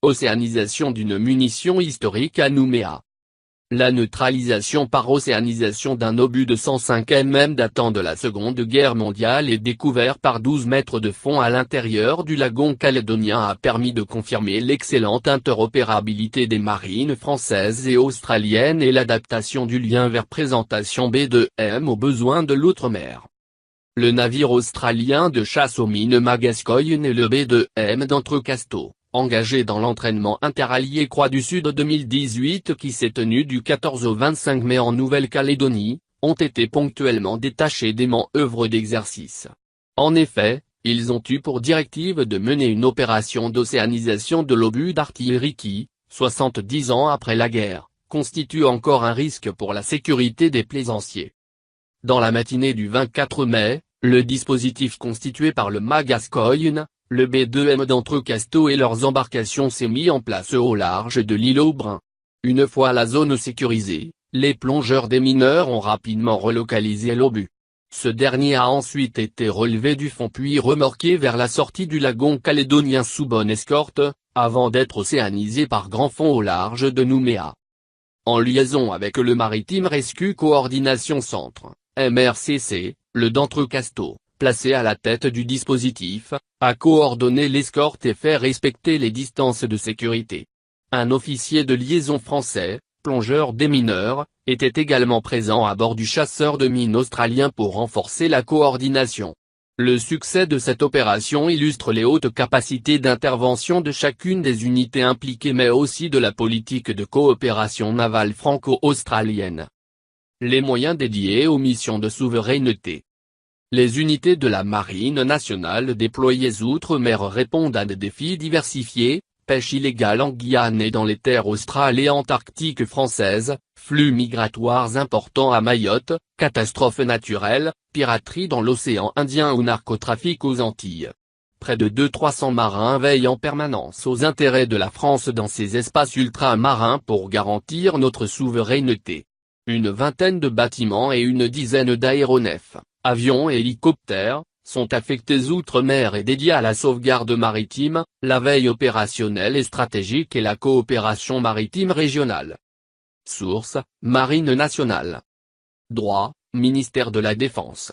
Océanisation d'une munition historique à Nouméa. La neutralisation par océanisation d'un obus de 105 mm datant de la Seconde Guerre mondiale et découvert par 12 mètres de fond à l'intérieur du lagon calédonien a permis de confirmer l'excellente interopérabilité des marines françaises et australiennes et l'adaptation du lien vers présentation B2M aux besoins de l'outre-mer. Le navire australien de chasse aux mines Magascoyne et le B2M d'Entrecasteaux, engagé dans l'entraînement interallié Croix du Sud 2018 qui s'est tenu du 14 au 25 mai en Nouvelle-Calédonie, ont été ponctuellement détachés des manœuvres d'exercice. En effet, ils ont eu pour directive de mener une opération d'océanisation de l'obus d'artillerie qui, 70 ans après la guerre, constitue encore un risque pour la sécurité des plaisanciers. Dans la matinée du 24 mai, le dispositif constitué par le Magascoyne, le B2M d'Entrecasteaux et leurs embarcations s'est mis en place au large de l'île au Brun. Une fois la zone sécurisée, les plongeurs des mineurs ont rapidement relocalisé l'obus. Ce dernier a ensuite été relevé du fond puis remorqué vers la sortie du lagon calédonien sous bonne escorte, avant d'être océanisé par grand fond au large de Nouméa. En liaison avec le Maritime Rescue Coordination Centre, MRCC, le d'Entrecasteaux, placé à la tête du dispositif, a coordonné l'escorte et fait respecter les distances de sécurité. Un officier de liaison français, plongeur des mineurs, était également présent à bord du chasseur de mines australien pour renforcer la coordination. Le succès de cette opération illustre les hautes capacités d'intervention de chacune des unités impliquées mais aussi de la politique de coopération navale franco-australienne. Les moyens dédiés aux missions de souveraineté. Les unités de la Marine nationale déployées outre-mer répondent à des défis diversifiés, pêche illégale en Guyane et dans les terres australes et antarctiques françaises, flux migratoires importants à Mayotte, catastrophes naturelles, piraterie dans l'océan Indien ou narcotrafic aux Antilles. Près de 200-300 marins veillent en permanence aux intérêts de la France dans ces espaces ultramarins pour garantir notre souveraineté. Une vingtaine de bâtiments et une dizaine d'aéronefs, avions et hélicoptères, sont affectés outre-mer et dédiés à la sauvegarde maritime, la veille opérationnelle et stratégique et la coopération maritime régionale. Source, Marine nationale. Droit, ministère de la Défense.